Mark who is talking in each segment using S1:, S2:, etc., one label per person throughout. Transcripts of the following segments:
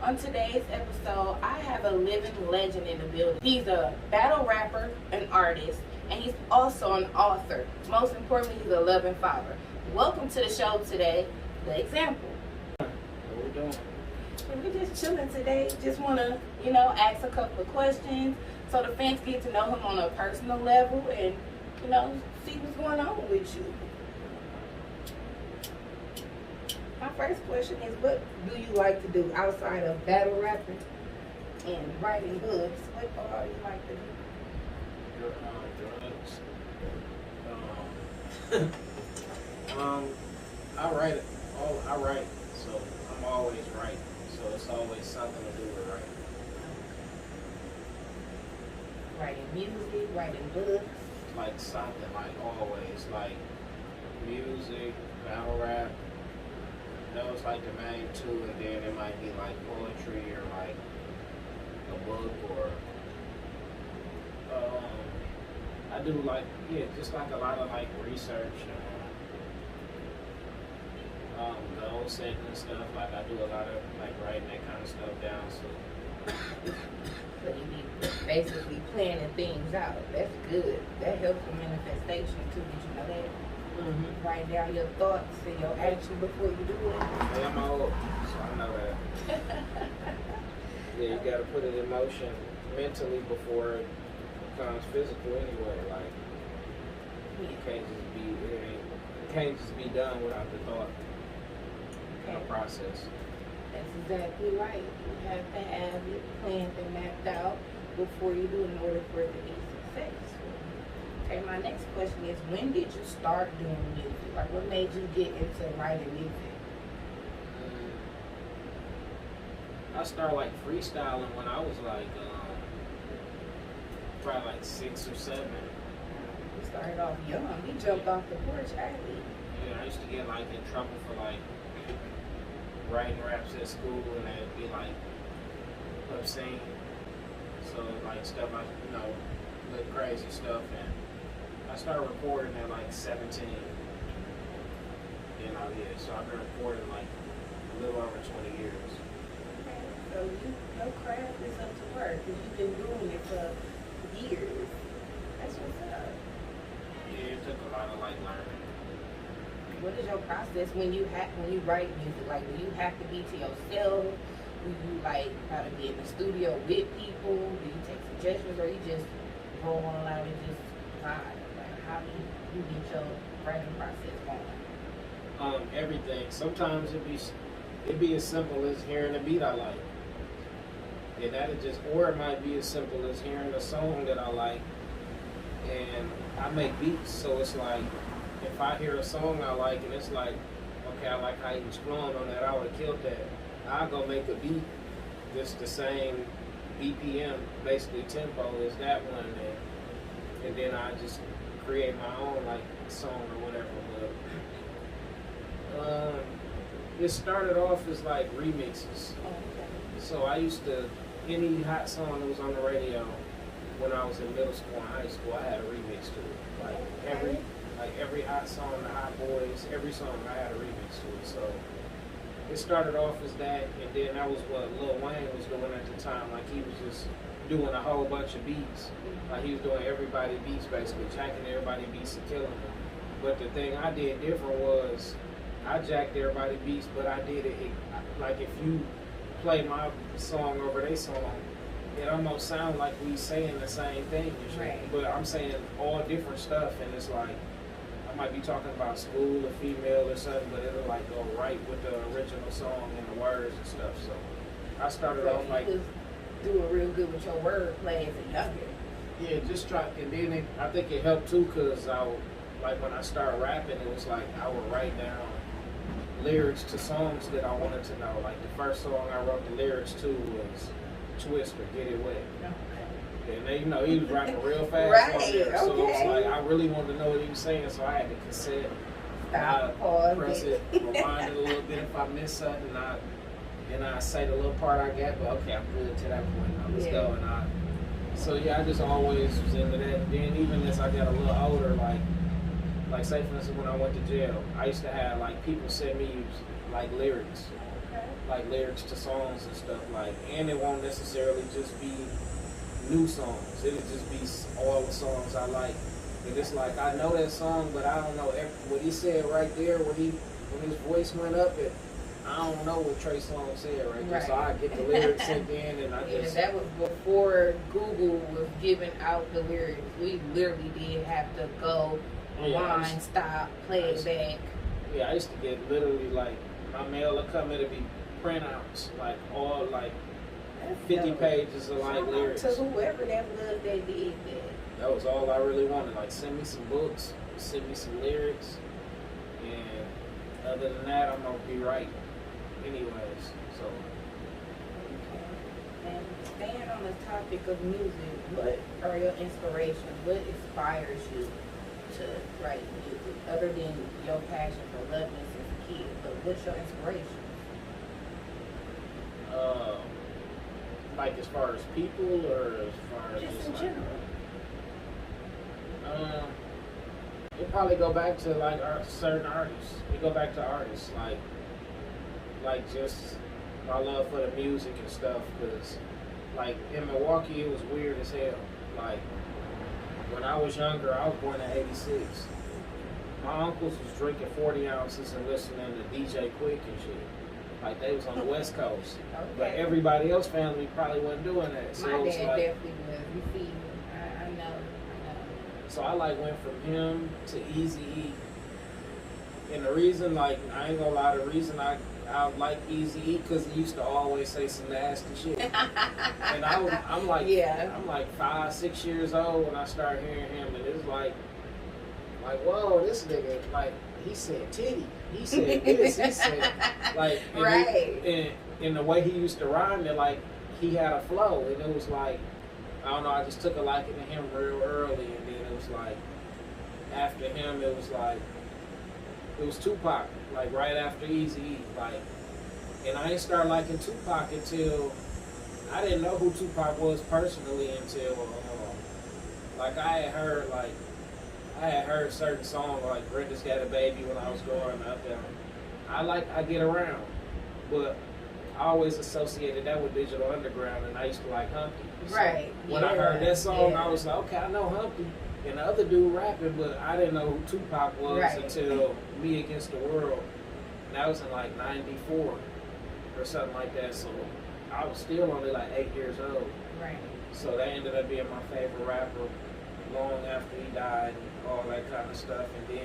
S1: On today's episode, I have a living legend in the building. He's a battle rapper, an artist, and he's also an author. Most importantly, he's a loving father. Welcome to the show today, The Example.
S2: What we doing?
S1: And we're just chilling today. Just want to, ask a couple of questions so the fans get to know him on a personal level and, see what's going on with you. My first question is, what do you like to do outside of battle rapping and writing books? What all do you like to do?
S2: Drugs. I write, so I'm always writing. So it's always something to do with writing.
S1: Writing music, writing books.
S2: Like something, like always, like music, battle rap. Those like the main two, and then it might be like poetry or like a book or I do like just like a lot of like research and goal setting and stuff. Like I do a lot of like writing that kind of stuff down. So
S1: So you be basically planning things out. That's good. That helps with manifestation too. Did you know that? Write down your thoughts and your action before you do it.
S2: Yeah, I'm old, so I know that. Yeah, you gotta put it in motion mentally before it becomes physical anyway. Like it can't just be done without the thought and the process.
S1: That's exactly right. You have to have it planned and mapped out before you do in order for it to be successful. Okay, my next question is, when did you start doing music? Like, what made you get into writing music?
S2: I started like freestyling when I was like probably like 6 or 7.
S1: You started off young. You jumped off the porch early.
S2: Yeah, I used to get like in trouble for like writing raps at school, and it'd be like obscene. So like stuff like like crazy stuff, and I started recording at like 17. So I've been recording like a little over 20 years.
S1: Okay. So your craft is up to work because you've been doing it for years. That's what's up.
S2: Yeah, it took a lot of like learning.
S1: What is your process when you write music? Like, do you have to be to yourself? Do you like how to be in the studio with people? Do you take suggestions, or you just roll on out and just vibe? Like, how do you get your writing process going?
S2: Everything. Sometimes it'd be as simple as hearing a beat I like. And or it might be as simple as hearing a song that I like. And I make beats, so it's like, if I hear a song I like and it's like, okay, I like how he was flowing on that, I would have killed that. I'll go make a beat just the same BPM, basically tempo as that one, and then I just create my own like song or whatever. But it started off as like remixes.
S1: Oh, okay.
S2: So I used to, any hot song that was on the radio when I was in middle school and high school, I had a remix to it. Like every hot song, the Hot Boys, every song I had a remix to it. So it started off as that, and then that was what Lil Wayne was doing at the time. Like he was just doing a whole bunch of beats. Like he was doing everybody beats, basically jacking everybody beats and killing them. But the thing I did different was I jacked everybody beats, but I did it like if you play my song over their song, it almost sounds like we saying the same thing.
S1: Right.
S2: But I'm saying all different stuff, and it's like I might be talking about school or female or something, but it'll like go right with the original song and the words and stuff. So I started off like
S1: doing real good with your wordplay as a younger.
S2: Yeah, just try, and then I think it helped too, cause like when I started rapping, it was like I would write down lyrics to songs that I wanted to know. Like the first song I wrote the lyrics to was "Twister, Get It Wet." And then, he was rapping real fast
S1: Right,
S2: on there. So it was
S1: okay.
S2: like I really wanted to know what he was saying, so I had to cassette.
S1: Stop, pause
S2: press it, rewind it a little bit if I miss something, and I say the little part I got, but okay, I'm good to that point. Now let's go. And I just always was into that. Then even as I got a little older, like say for instance when I went to jail, I used to have like people send me like lyrics. like lyrics to songs and stuff, like, and it won't necessarily just be new songs. It'll just be all the songs I like. And it's like, I know that song, but I don't know what he said right there when his voice went up. I don't know what Trey Songz said right there. So I get the lyrics sent in, and I just.
S1: Yeah, that was before Google was giving out the lyrics. We literally did have to go line, stop, play it back.
S2: Yeah, I used to get literally like my mail would come in to be printouts, like all like 50 pages of like lyrics.
S1: To whoever that was that did that.
S2: That was all I really wanted. Like, send me some books, send me some lyrics, and other than that, I'm gonna be writing anyways. So.
S1: Okay. And staying on the topic of music, what are your inspirations? What inspires you to write music, other than your passion for loving since a kid? But what's your inspiration?
S2: Like as far as people, or as far as
S1: just in
S2: like,
S1: general.
S2: It probably go back to like certain artists. It go back to artists, like just my love for the music and stuff. Cause like in Milwaukee, it was weird as hell. Like when I was younger, I was born in '86. My uncles was drinking 40 ounces and listening to DJ Quick and shit. Like they was on the West Coast, but everybody else family probably wasn't doing that. So
S1: my
S2: it was
S1: dad
S2: like,
S1: definitely was. You see, I know.
S2: So I like went from him to Eazy-E, and the reason, like, I ain't gonna lie, the reason I like Eazy-E because he used to always say some nasty shit, and I'm like 5, 6 years old when I started hearing him, and it's like whoa, this nigga, like, he said titty, he said this, he said, like, and
S1: right.
S2: And the way he used to rhyme it, like, he had a flow, and it was like, I don't know, I just took a liking to him real early, and then it was like, after him, it was Tupac, like, right after Eazy-E, like, and I didn't start liking Tupac until, I didn't know who Tupac was personally until, like, I had heard certain songs, like Brenda's Got a Baby when I was growing up, and I Get Around, but I always associated that with Digital Underground, and I used to like Humpty. So
S1: right.
S2: When I heard that song, I was like, okay, I know Humpty, and the other dude rapping, but I didn't know who Tupac was until Me Against the World. And that was in like '94 or something like that. So I was still only like 8 years old.
S1: Right.
S2: So that ended up being my favorite rapper long after he died and all that kind of stuff. And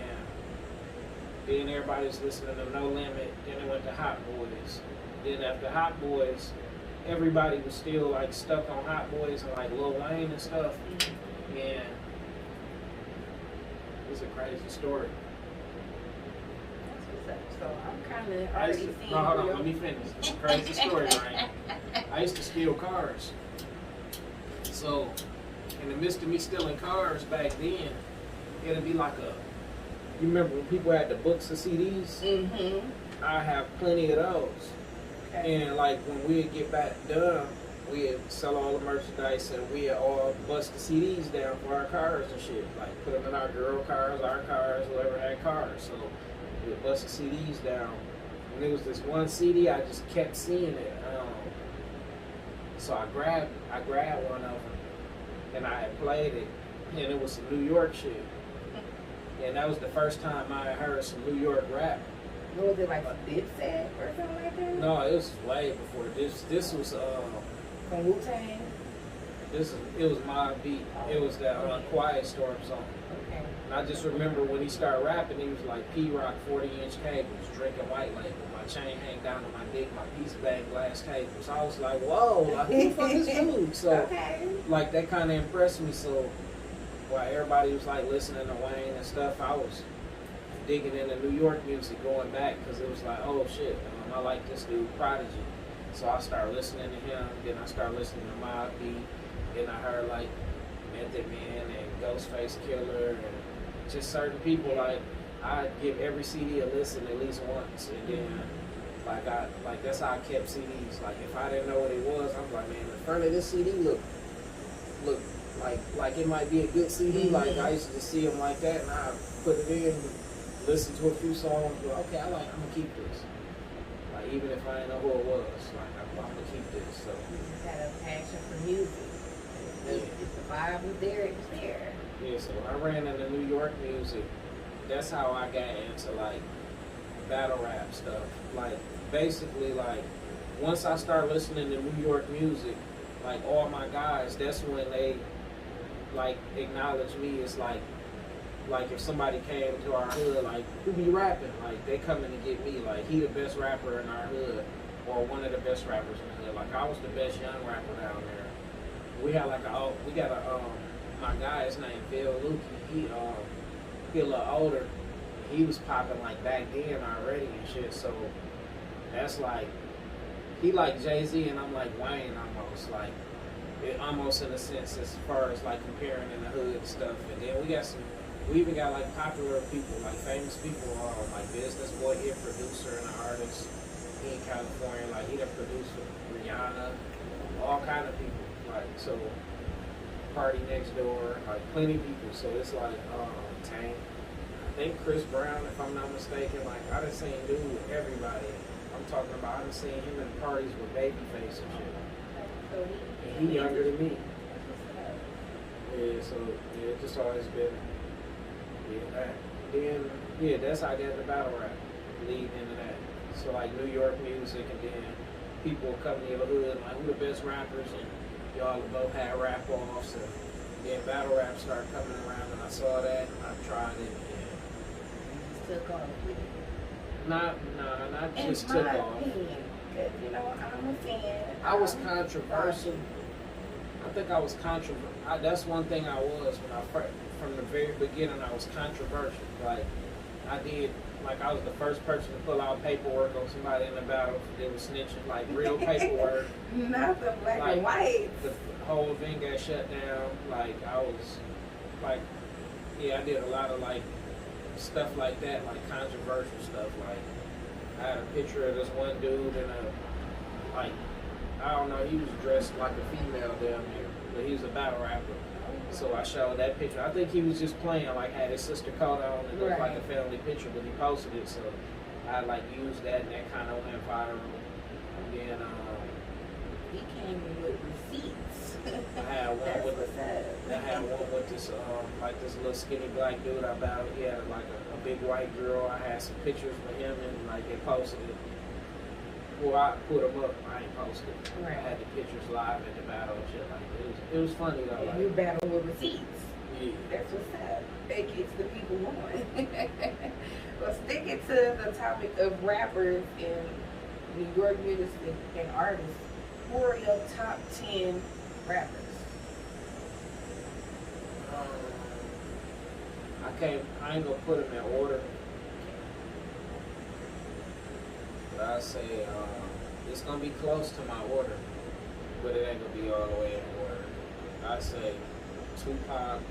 S2: then everybody was listening to No Limit. Then it went to Hot Boys. Then after Hot Boys, everybody was still like stuck on Hot Boys and like Lil Wayne and stuff. Mm-hmm. And it's a crazy story.
S1: So I'm kind of already seeing.
S2: No, hold on, let me finish. It's a crazy story, right? I used to steal cars. So, in the midst of me stealing cars back then, it'd be like you remember when people had the books of CDs?
S1: Mm-hmm.
S2: I have plenty of those. Okay. And like when we'd get back done, we'd sell all the merchandise and we'd all bust the CDs down for our cars and shit. Like put them in our girl cars, our cars, whoever had cars. So we'd bust the CDs down. And there was this one CD, I just kept seeing it. So I grabbed one of them and I had played it, and it was some New York shit. And that was the first time I had heard some New York rap.
S1: What was it, like a Dipset or something like that?
S2: No, it was way before this. This was
S1: from Wu-Tang?
S2: It was my beat. It was that Quiet Storm song.
S1: Okay.
S2: And I just remember when he started rapping, he was like P-Rock 40-inch cables, drinking White Label. My chain hang down on my dick, my piece bag glass cables. I was like, whoa, like, who the fuck is this dude? So, like, that kind of impressed me. So, while everybody was like listening to Wayne and stuff, I was digging into New York music, going back, because it was like, oh shit, I like this dude Prodigy. So I started listening to him, then I started listening to Mobb Deep, then I heard like Method Man and Ghostface Killer and just certain people. Like I give every CD a listen at least once, and then like that's how I kept CDs. Like if I didn't know what it was, I'm like, man, the front of this CD look like it might be a good CD. Mm-hmm. Like I used to just see them like that, and I put it in, listen to a few songs, but okay, I'm gonna keep this. Like Like even if I didn't know who it was, like I'm gonna keep this. So
S1: You just had a passion for music. If the vibe was there, it was there.
S2: yeah, so I ran into New York music. That's how I got into like battle rap stuff. Like basically like once I started listening to New York music, like all my guys, that's when they like acknowledge me as like if somebody came to our hood, like who be rapping, like they coming to get me, like he the best rapper in our hood or one of the best rappers in the hood. Like I was the best young rapper down there. We had like my guy is named Phil Lukey. He a little older. He was popping like back then already and shit. So that's like he like Jay-Z and I'm like Wayne almost like. It almost in a sense as far as like comparing in the hood and stuff. And then we even got like popular people, like famous people, like Business Boy, he a producer and an artist. He in California, like he done produced for Rihanna, all kind of people. Like so, Party Next Door, like plenty of people. So it's like Tank. I think Chris Brown, if I'm not mistaken. Like I done seen dude with everybody. I'm talking about I done seen him in parties with Babyface and shit. And he younger than me. Yeah, so yeah, it just always been that. Then yeah, that's how I got the battle rap, lead into that. So like New York music, and then people come to your hood like who the best rappers, and y'all both had rap offs, and then battle rap started coming around, and I saw that, and I tried it, and
S1: Took off.
S2: not just took off.
S1: Opinion, 'cause, you know, I'm a fan.
S2: I was controversial. I think I was controversial. That's one thing I was when from the very beginning. I was controversial. Like I was the first person to pull out paperwork on somebody in the battle. They were snitching, like real paperwork.
S1: Not the black
S2: Like,
S1: and white.
S2: The whole event got shut down. Like I was, like, yeah, I did a lot of like stuff like that, like controversial stuff. Like I had a picture of this one dude in a like. I don't know, he was dressed like a female down there, but he was a battle rapper. So I showed that picture. I think he was just playing, like had his sister coat on and looked like a family picture, but he posted it, so I like used that and that kind of went viral. And then
S1: He came in with receipts.
S2: I had one with this like this little skinny black dude I battled. He had like a big white girl. I had some pictures with him and like they posted it. Well, I put them up. I ain't posted. Right. I had the pictures live in the battle and shit like that. It was funny though.
S1: And
S2: like,
S1: you battle with receipts.
S2: Yeah.
S1: That's what's up. That gets the people going. Well, sticking to the topic of rappers and New York music and artists, who are your top 10 rappers?
S2: I ain't gonna put them in order. But I say it's gonna be close to my order, but it ain't gonna be all the way in order. I say Tupac,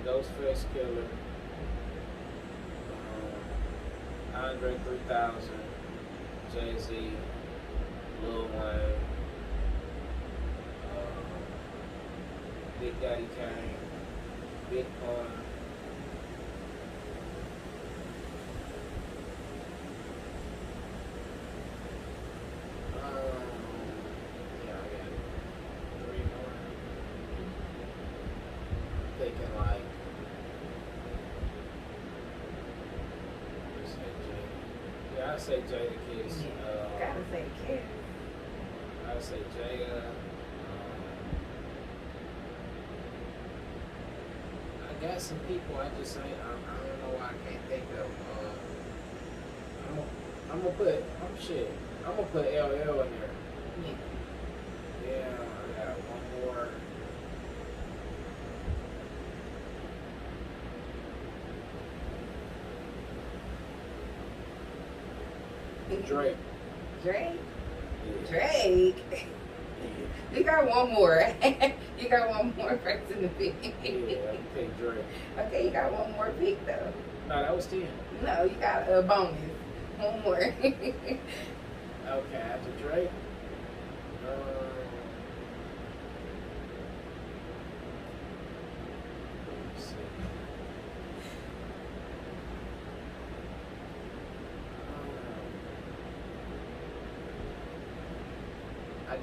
S2: Ghostface Killer, Andre 3000, Jay-Z, Lil Wayne, Big Daddy Kane, Big Pun. I say Jadakiss.
S1: Gotta say Kiss.
S2: I say Jada. I got some people I just ain't. I don't know why I can't think of. I'm gonna put LL in there.
S1: Yeah.
S2: Yeah, I got one more. Drake.
S1: Drake?
S2: Yeah.
S1: Drake?
S2: Yeah.
S1: You got one more. You got one more person to pick.
S2: Yeah, I pick Drake.
S1: Okay, you got one more pick though.
S2: No, that was 10.
S1: No, you got a bonus. One more.
S2: Okay, after Drake. Let's see.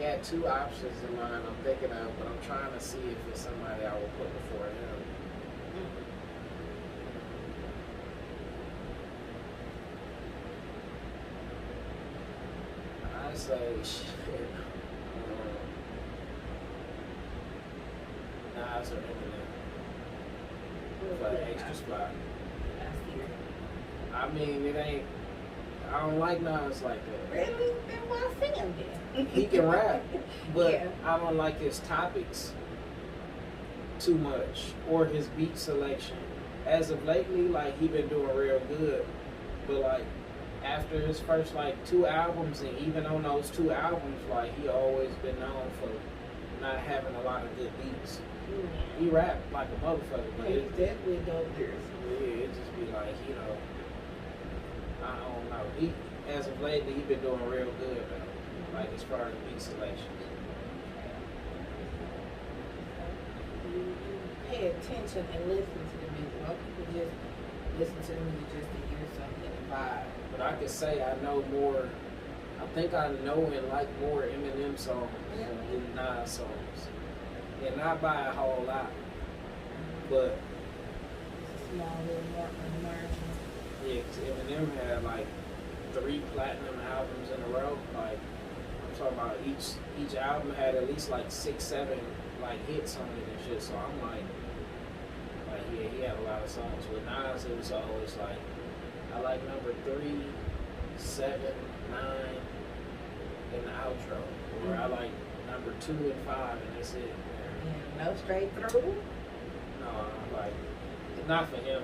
S2: got two options in mind I'm thinking of, but I'm trying to see if it's somebody I will put before him. I say shit. Nas or Eminem for the extra spot. I mean, it ain't. I don't like Nas like that.
S1: Really? Then why sing him then?
S2: He can rap, but
S1: Yeah.
S2: I don't like his topics too much or his beat selection. As of lately, like he been doing real good, but like after his first like 2 albums, and even on those 2 albums, like he always been known for not having a lot of good beats. He rap like a motherfucker, but
S1: He's
S2: it
S1: definitely dope lyrics.
S2: just be like, you know, I don't know. He, as of lately, he been doing real good though, like as far as beat selections.
S1: You pay attention and listen to the music. Most people just listen to the music just to hear something and vibe.
S2: But I could say I know more. I think I know and like more Eminem songs than Nas songs, and not by a whole lot. But
S1: Small little margin.
S2: yeah, 'cause Eminem had like 3 platinum albums in a row. Like I'm talking about each album had at least like 6, 7 like hits on it and shit. So I'm like yeah, he had a lot of songs. With Nas, it was always like I like number 3, 7, 9, and the outro. Or I like number 2 and 5, and that's it.
S1: Yeah, no straight through.
S2: No, like not for him.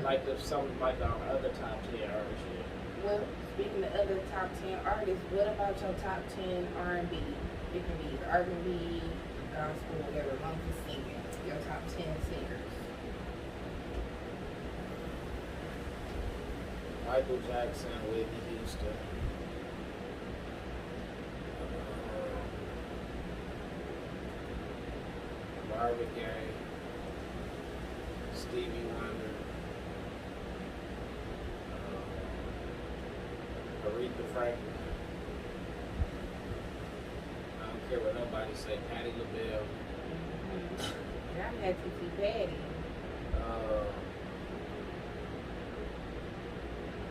S2: Like the some like our other top 10 artists. Yeah.
S1: Well, speaking of other top 10 artists, what about your top 10 R&B? It can be R&B, gospel, whatever, as long as it's singing. Your top 10 singers.
S2: Michael Jackson, Whitney Houston. Marvin Gaye, Stevie Wonder, Aretha Franklin. I don't care what nobody say. Patti LaBelle.
S1: Y'all had to see Patty.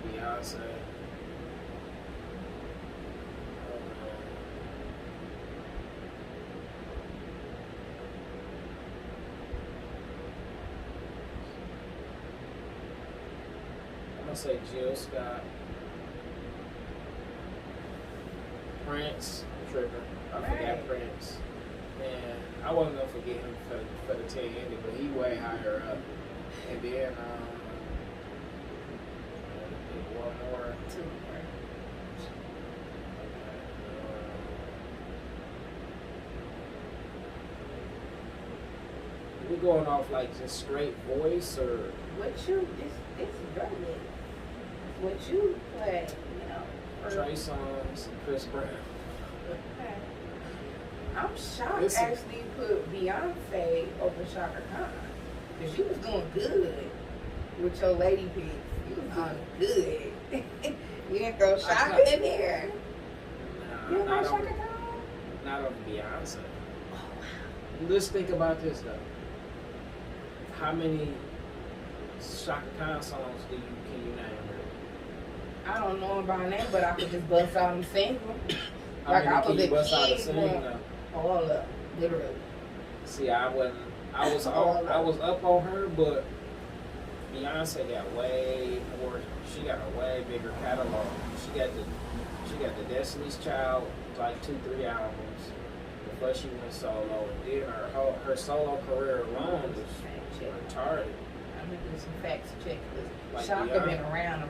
S2: Beyonce. I'm gonna say Jill Scott. Prince, Trigger. I forgot
S1: Right.
S2: Prince. And I wasn't gonna forget him for the 10 ending, but he way higher up. And then one more.
S1: Two more.
S2: We going off like just straight voice or
S1: What you, this is your list. What you play, you know. for-
S2: Trey Songz and Chris Brown?
S1: Okay. I'm shocked
S2: Listen.
S1: actually you put Beyonce over Shaka Khan. Because you was doing good with your lady picks. You was doing good. You didn't throw Shaka in there. You don't
S2: Nah,
S1: like
S2: not
S1: Shaka
S2: on,
S1: Khan?
S2: not on Beyonce.
S1: Oh, wow.
S2: Let's think about this though. How many Shaka Khan songs can you name?
S1: I don't know about name, but I could just bust out and sing them.
S2: How
S1: Like
S2: many
S1: I
S2: can
S1: was
S2: you
S1: a
S2: bust out and
S1: kid
S2: sing
S1: when
S2: though?
S1: all up, literally.
S2: See, I was up on her, but Beyonce got way more. She got a way bigger catalog. She got the Destiny's Child, like 2-3 albums before she went solo, and then her solo career alone was retarded.
S1: I'm gonna do some facts check.
S2: Like
S1: Shaka
S2: Beyonce.
S1: been around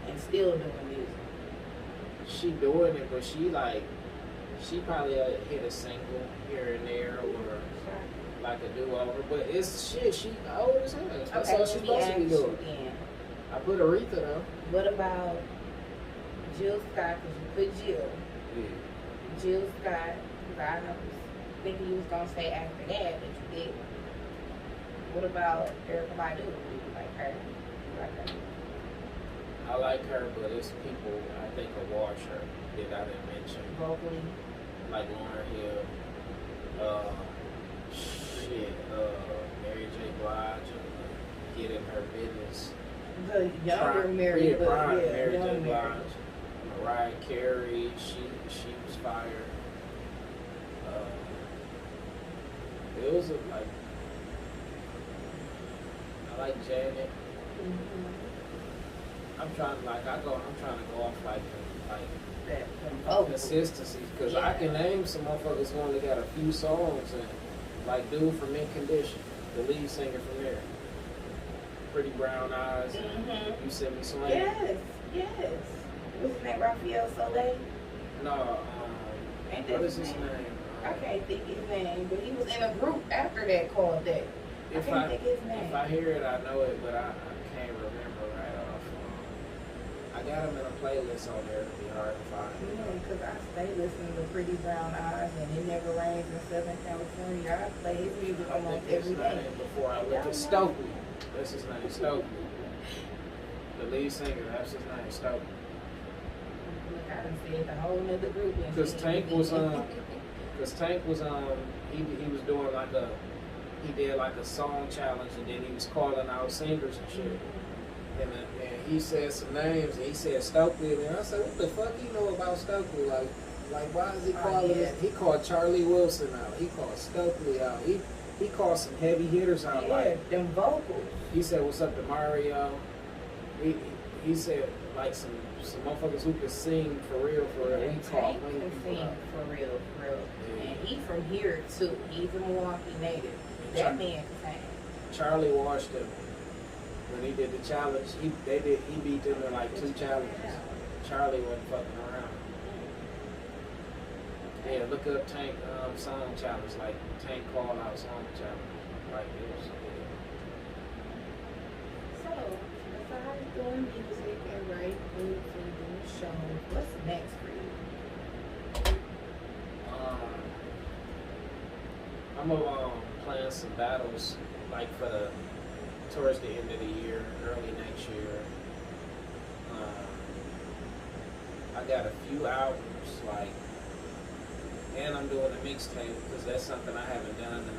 S1: and still doing music.
S2: She doing it, but she probably hit a single here and there or like a do-over. But it's shit. She old as hell. That's
S1: Okay,
S2: all she's
S1: let me
S2: supposed to
S1: ask
S2: be
S1: you
S2: doing.
S1: again.
S2: I put Aretha though.
S1: What about Jill Scott? Because you put Jill.
S2: Yeah.
S1: Jill Scott. Because I was thinking you was gonna say after that, but you didn't. What about Erykah Badu? Do you like her? You like her?
S2: I like her, but it's people I think will watch her that I didn't mention.
S1: Vocally.
S2: like Lauryn Hill, Mary J. Blige, Get in Her Business.
S1: The younger Mary,
S2: yeah, Prime,
S1: yeah,
S2: Mary J.
S1: young Mary.
S2: Blige, Mariah Carey, she was fire. It was like I like Janet.
S1: Mm-hmm.
S2: I'm trying to go off like
S1: That
S2: consistency, because I can name some motherfuckers who only got a few songs, and like dude from Mint Condition, the lead singer from there, Pretty Brown Eyes,
S1: Mm-hmm.
S2: You Send Me Swing.
S1: Yes. Wasn't that Raphael Soleil?
S2: No,
S1: Ain't
S2: what
S1: that
S2: is his name?
S1: I can't think his name, but he was in a group after that called that. I can't think his name.
S2: If I hear it, I know it, but I can't remember right off. I got him in a playlist on there. It'd be hard to find.
S1: Because I stay listening to Pretty Brown Eyes and It Never Rains in Southern California. I play his music almost every day.
S2: Before I look at Stokely. That's his name, Stokely. The lead singer, that's his name, Stokely.
S1: Look, I done said the whole nother group.
S2: Because Tank was he was doing he did like a song challenge, and then he was calling out singers and shit. And he said some names, and he said Stokely, and I said, what the fuck you know about Stokely? Like why is he calling this? He called Charlie Wilson out. He called Stokely out. He called some heavy hitters out.
S1: Yeah,
S2: like
S1: them vocals.
S2: He said, what's up to Mario? He said like some motherfuckers who could sing for real.
S1: Yeah,
S2: He
S1: Tank
S2: called
S1: can sing for real.
S2: Yeah.
S1: And he from here too. He's a Milwaukee native. That man can sing.
S2: Charlie watched him when he did the challenge. He beat them in like 2 challenges. Charlie wasn't fucking around. Yeah, look up Tank song challenge, like Tank call out song challenge. Like it was.
S1: So, besides doing music and writing books and doing shows, what's next for you?
S2: I'm playing some battles like towards the end of the year, early next year. I got a few albums, and I'm doing a mixtape because that's something I haven't done in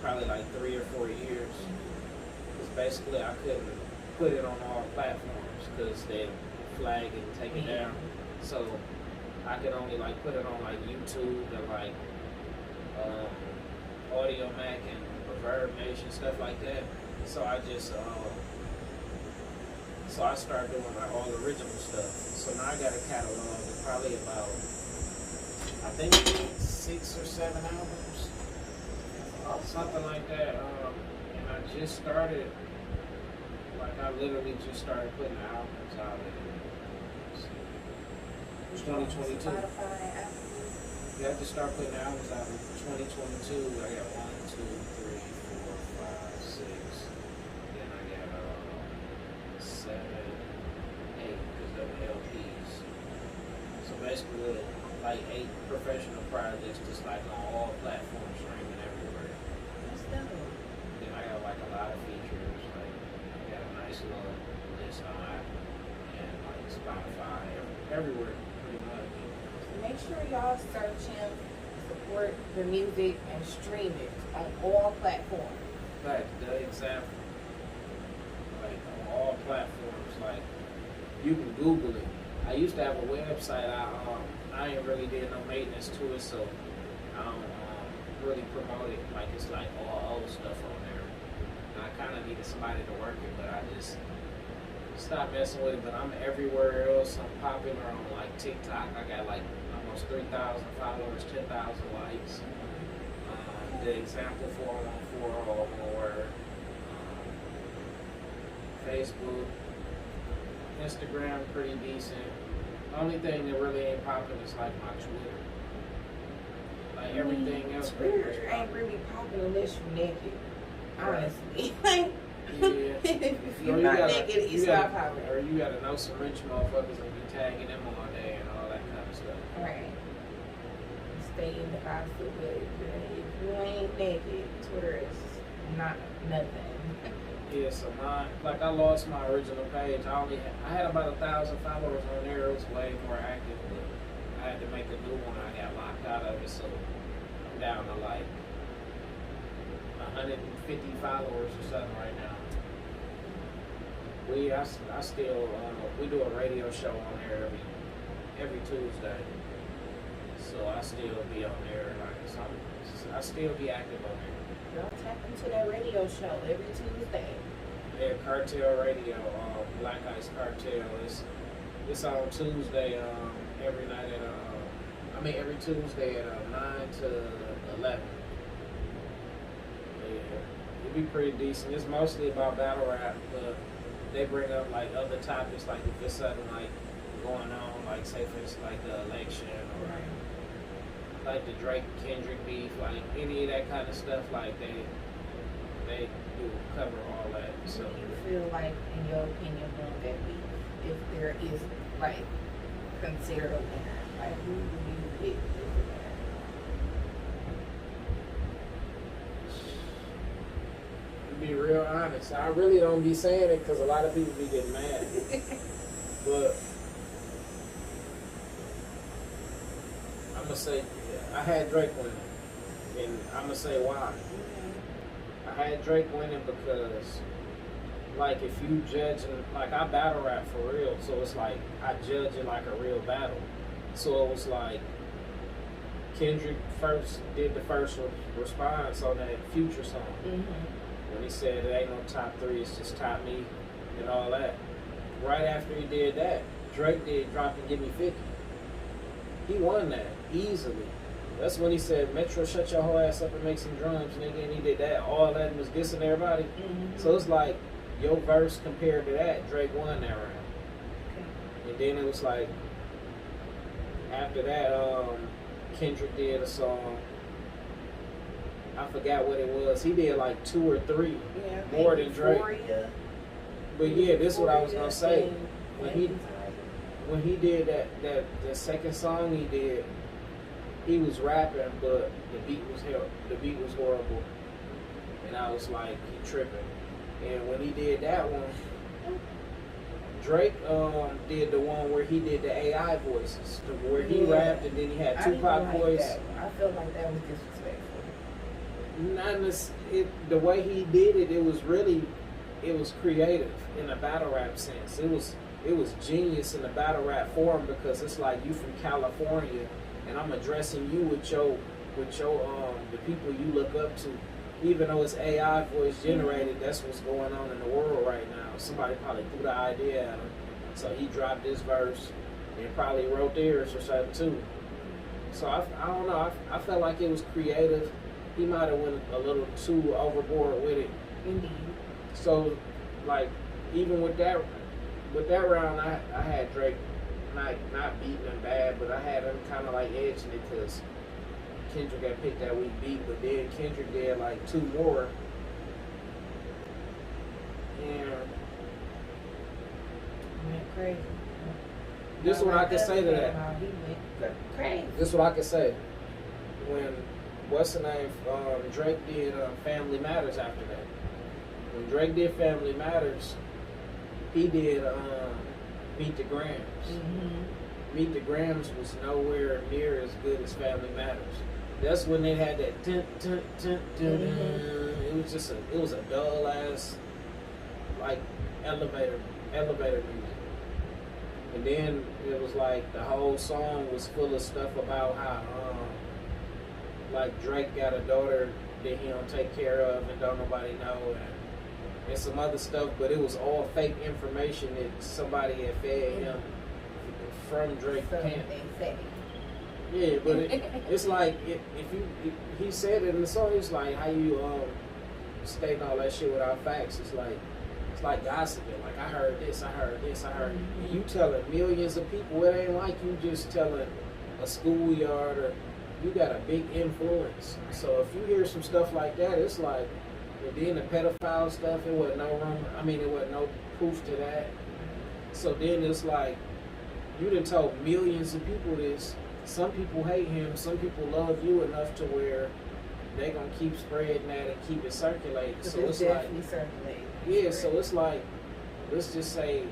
S2: probably like 3 or 4 years. Because basically I couldn't put it on all platforms because they flag it and take it down. So I could only put it on YouTube and Audio Mac and Reverb Nation, stuff like that. So I just I started doing all the original stuff. So now I got a catalog of probably about, I think 6 or 7 albums, something like that. And I just started, I literally just started putting albums out in 2022. Yeah, I just started putting albums out in 2022. I got 1, 2, 3, 4, 5, 6. Then I got 7, 8, because they're LPs. So basically, 8 professional projects, just on all platforms, streaming everywhere.
S1: That's dope.
S2: Then I got a lot of features. I got a nice little list on Apple and Spotify, everywhere pretty much.
S1: Make sure y'all search him, support the music, and stream it on all platforms.
S2: Like the example, on all platforms, you can Google it. I used to have a website. I ain't really did no maintenance to it, so I don't really promote it. It's all old stuff on there. And I kind of needed somebody to work it, but I just stopped messing with it. But I'm everywhere else. I'm popular on TikTok. I got almost 3,000 followers, 10,000 likes. The example 414, all one word. Facebook, Instagram, pretty decent. The only thing that really ain't popping is my Twitter. Everything else pretty much
S1: Twitter ain't really popping unless you're naked. Honestly.
S2: Yeah.
S1: If you're not naked, it's not popping.
S2: Or you gotta know some rich motherfuckers and be tagging them all day and all that kind of stuff.
S1: Right. Stay in the box of it. If you ain't naked, Twitter is not nothing.
S2: Yeah, so I lost my original page. I had about 1,000 followers on there. It was way more active, but I I had to make a new one. I got locked out of it, so I'm down to like 150 followers or something right now. I still we do a radio show on there every Tuesday, so I still be on there. Like, so I still be active on there.
S1: Y'all tap into that radio show every Tuesday.
S2: Yeah, Cartel Radio, Black Ice Cartel. It's on Tuesday. Every night at every Tuesday at 9 to 11. Yeah, it'd be pretty decent. It's mostly about battle rap, but they bring up like other topics, like if there's something like going on, like say for instance like the election or like the Drake Kendrick beef, like any of that kind of stuff. Like they do cover all that. So
S1: do you feel like, in your opinion, that beef, if there is like considered a winner, like who do you pick as a winner?
S2: To be real honest, I really don't be saying it because a lot of people be getting mad. But I'm gonna say I had Drake winning, and I'm gonna say why. I had Drake winning because, like, if you judging, like, I battle rap for real, so it's like I judge it like a real battle. So it was like Kendrick did the first response on that Future song. When he said it ain't no top 3, it's just top me and all that. Right after he did that, Drake did Drop and Give Me 50. He won that easily. That's when he said, Metro, shut your whole ass up and make some drums, nigga. And he did that. All that was dissing everybody. So it's like, your verse compared to that, Drake won that round. And then it was like, after that, Kendrick did a song. I forgot what it was. He did like 2 or 3 more than Drake.
S1: Euphoria.
S2: But yeah, this is what I was gonna say. When he did that second song he did, he was rapping, but the beat was horrible, and I was like, he tripping. And when he did that one, Drake did the one where he did the AI voices, where he rapped and then he had Tupac voice.
S1: I felt like that was disrespectful.
S2: The way he did it, it was creative in a battle rap sense. It was genius in the battle rap form because it's like you from California and I'm addressing you with your the people you look up to. Even though it's AI voice generated, that's what's going on in the world right now. Somebody probably threw the idea at him. So he dropped this verse and probably wrote theirs or something too. So I don't know. I felt like it was creative. He might have went a little too overboard with it.
S1: Indeed.
S2: So, like, even with that round, I had Drake not beating him bad, but I had him kind of like edging it because Kendrick got picked that week beat, but then Kendrick did like 2 more. And
S1: went crazy.
S2: this is what I can say to that.
S1: He went crazy.
S2: This is what I can say. When what's the name? Drake did Family Matters after that. When Drake did Family Matters, he did Meet the Grams. Meet the Grams was nowhere near as good as Family Matters. That's when they had that dun, dun, dun, dun, dun. It was a dull ass like elevator music. And then it was like the whole song was full of stuff about how like Drake got a daughter that he don't take care of and don't nobody know and some other stuff, but it was all fake information that somebody had fed him from Drake camp. Yeah, but it's like he said it in the song. It's like how you stating all that shit without facts. It's like gossiping. Like I heard this. And you telling millions of people. It ain't like you just telling a schoolyard or you got a big influence. So if you hear some stuff like that, it's like. And then the pedophile stuff, it wasn't no proof to that. So then it's like, you done told millions of people this. Some people hate him, some people love you enough to where they gonna keep spreading that and keep it circulating. So it's
S1: definitely like, circulating.
S2: Yeah, so it's like, let's just say,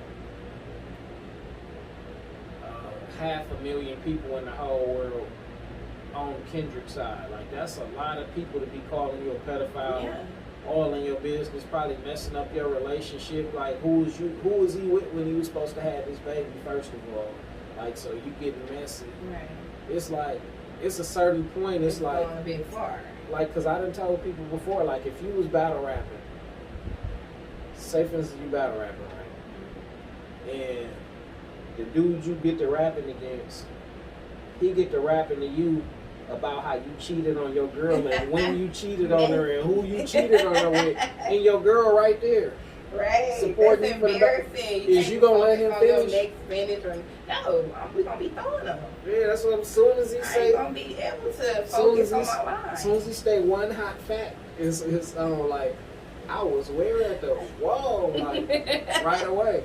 S2: 500,000 people in the whole world on Kendrick's side. Like, that's a lot of people to be calling you a pedophile.
S1: Yeah.
S2: All in your business, probably messing up your relationship. Like, who was he with when he was supposed to have his baby, first of all? Like, so you getting messy.
S1: Right.
S2: It's like, it's a certain point, it's like,
S1: going a bit far.
S2: like, cause I done told people before, like, if you was battle rapping, say for instance you battle rapping, right? And the dude you get to rapping against, he get to rapping to you about how you cheated on your girl and when you cheated on her and who you cheated on her with, and your girl right there.
S1: Right.
S2: Supporting
S1: That's
S2: you for the
S1: embarrassing.
S2: Is you gonna let him finish?
S1: Next finish or no? We gonna be throwing them.
S2: Yeah, that's what. As soon as he
S1: I
S2: say,
S1: ain't gonna be able to focus on my line.
S2: as soon as he say one hot fact, it's like, I was where at the whoa, like right away.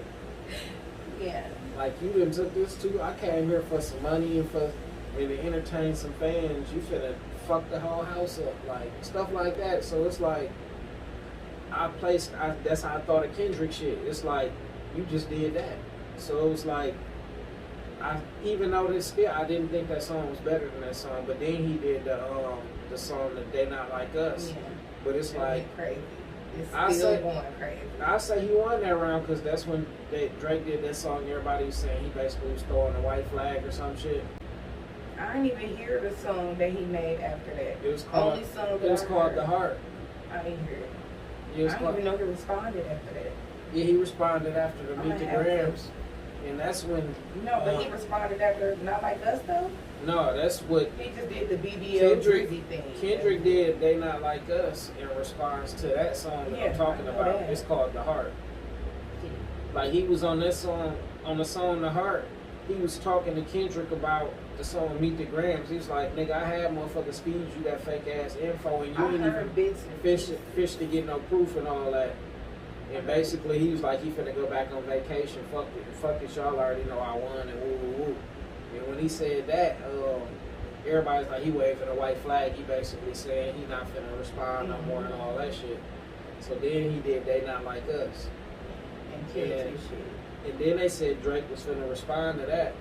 S1: Yeah.
S2: Like, you done took this too. I came here for some money and to entertain some fans. You finna fuck the whole house up, like stuff like that. So it's like, that's how I thought of Kendrick shit. It's like, you just did that. So it was like, even though I didn't think that song was better than that song, but then he did the song that They Not Like Us.
S1: Yeah.
S2: But it's like,
S1: crazy. It's
S2: I
S1: still
S2: say-
S1: going crazy.
S2: I say he won that round because that's when Drake did that song. Everybody was saying he basically was throwing a white flag or some shit.
S1: I didn't even hear the song that he made after that.
S2: It was called.
S1: Only song that
S2: It was
S1: I
S2: called
S1: heard.
S2: The Heart.
S1: I didn't hear it.
S2: It was
S1: I
S2: called,
S1: didn't even know he responded after that.
S2: yeah, he responded after the
S1: I'm
S2: Meet the
S1: gonna have to.
S2: Grams, and that's when.
S1: No, but he responded after Not Like Us though.
S2: No, that's what
S1: He just did the BBL
S2: Kendrick-
S1: Drizzy thing.
S2: Kendrick did. They Not Like Us in response to that song that
S1: Yeah,
S2: I'm talking
S1: I know
S2: about.
S1: that.
S2: It's called The Heart. Like, he was on that song, on the song The Heart. He was talking to Kendrick about the song Meet the Grams. He was like, nigga, I had motherfuckers feed you that fake ass info and you
S1: I
S2: ain't
S1: heard
S2: even
S1: bits and
S2: fish to get no proof and all that. And basically he was like, he finna go back on vacation. Fuck it, y'all already know I won and woo woo woo. And when he said that, everybody's like, he waving a white flag. He basically saying he not finna respond no more and all that shit. So then he did They Not Like Us.
S1: and kids and shit.
S2: And then they said Drake was finna respond to that.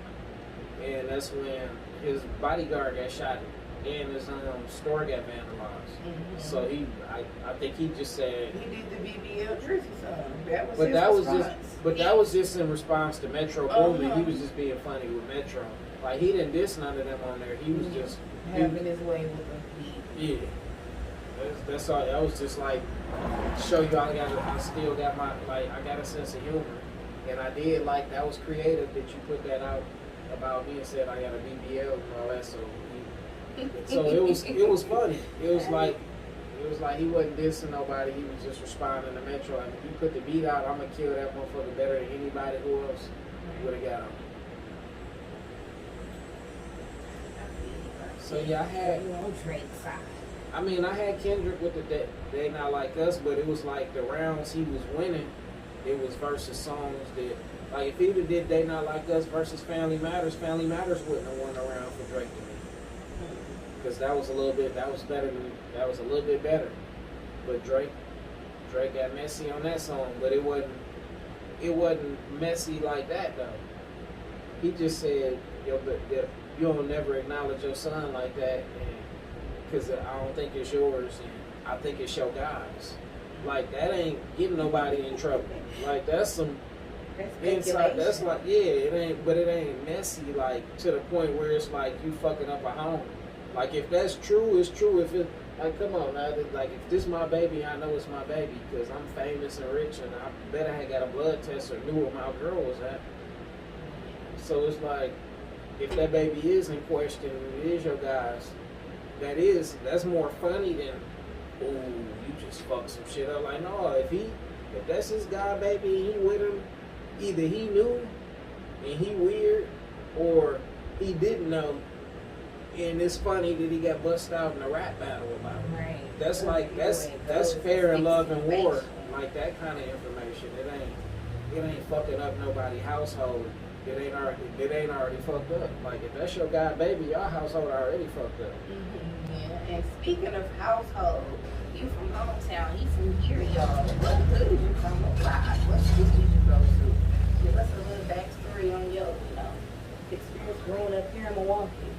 S2: And that's when his bodyguard got shot and his store got vandalized.
S1: Mhm.
S2: So I think he just said,
S1: He did the BBL Drizzy song. That was
S2: but
S1: his
S2: that was
S1: response.
S2: that was just in response to Metro Boomin.
S1: Uh-huh.
S2: He was just being funny with Metro. Like, he didn't diss none of them on there. He was just
S1: having his way with the beat.
S2: yeah. That's all. That was just like, show you I still got I got a sense of humor, and I did like that was creative that you put that out about me and said I got a BBL and all that. So it was funny. It was like he wasn't dissing nobody. He was just responding to Metro. Like, if you put the beat out, I'm gonna kill that motherfucker better than anybody who else would have got him. So yeah, I had.
S1: You on Drake's side.
S2: I mean, I had Kendrick with the They Not Like Us, but it was like the rounds he was winning, it was versus songs that, like, if he'd have did They Not Like Us versus Family Matters wouldn't have won a round for Drake to me. Because that was a little bit better. But Drake got messy on that song, but it wasn't messy like that though. He just said, yo, you don't never acknowledge your son like that, because I don't think it's yours, and I think it's your guys. Like, that ain't getting nobody in trouble. Like, that's some inside. That's like, yeah, it ain't messy, like, to the point where it's like you fucking up a home. Like, if that's true, it's true. If it, like, come on now, like, if this my baby, I know it's my baby because I'm famous and rich, and I bet I had got a blood test or knew where my girl was at. So it's like, if that baby is in question, and it is your guys, that's more funny than, oh, you just fucked some shit up. Like, no, if that's his guy, baby, and he with him, either he knew and he weird, or he didn't know, and it's funny that he got busted out in a rap battle about it.
S1: Right.
S2: That's like, that's fair in love and war, like that kind of information. It ain't fucking up nobody's household. It ain't already fucked up. Like, if that's your guy, baby, your household already fucked up.
S1: Yeah, and speaking of household, you from hometown, he from here, y'all. What hood is you from? What school did you go to? Give us a little backstory on your, experience growing up here in Milwaukee?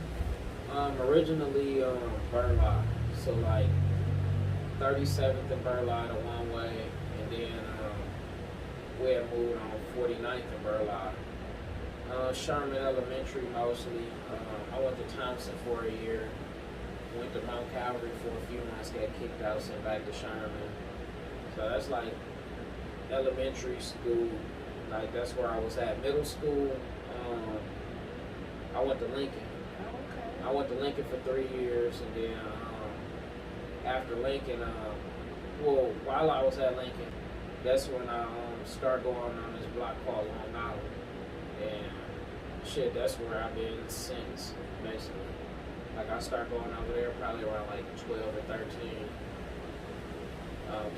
S2: Originally, Burleigh. So like 37th and Burleigh the one way, and then we had moved on 49th and Burleigh. Sherman Elementary mostly. I went to Thompson for a year. Went to Mount Calvary for a few months. Got kicked out, sent back to Sherman. So that's like elementary school. Like that's where I was at. Middle school, I went to Lincoln.
S1: Okay.
S2: I went to Lincoln for 3 years, and then after Lincoln, well, while I was at Lincoln, that's when I started going on this block called Long Island, and shit, that's where I've been since, basically. Like I started going over there probably around like 12 or 13,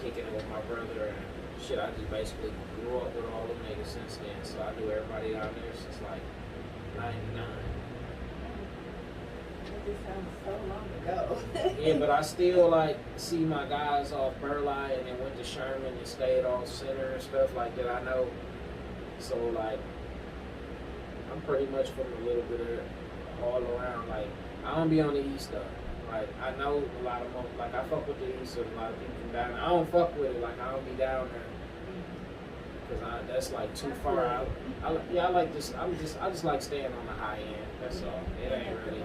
S2: kicking it with my brother, and shit, I just basically grew up with all them niggas since then, so I knew everybody down there since like 99.
S1: It sounds so long ago.
S2: Yeah, but I still like see my guys off Burleigh and then went to Sherman and stayed off Center and stuff like that. I know, so like I'm pretty much from a little bit of all around. Like I don't be on the east though. Like I know a lot of them. Like I fuck with the east, and a lot of people from down there. I don't fuck with it. Like I don't be down there because that's like too far out. I like this. I just like staying on the high end. That's all. It ain't really.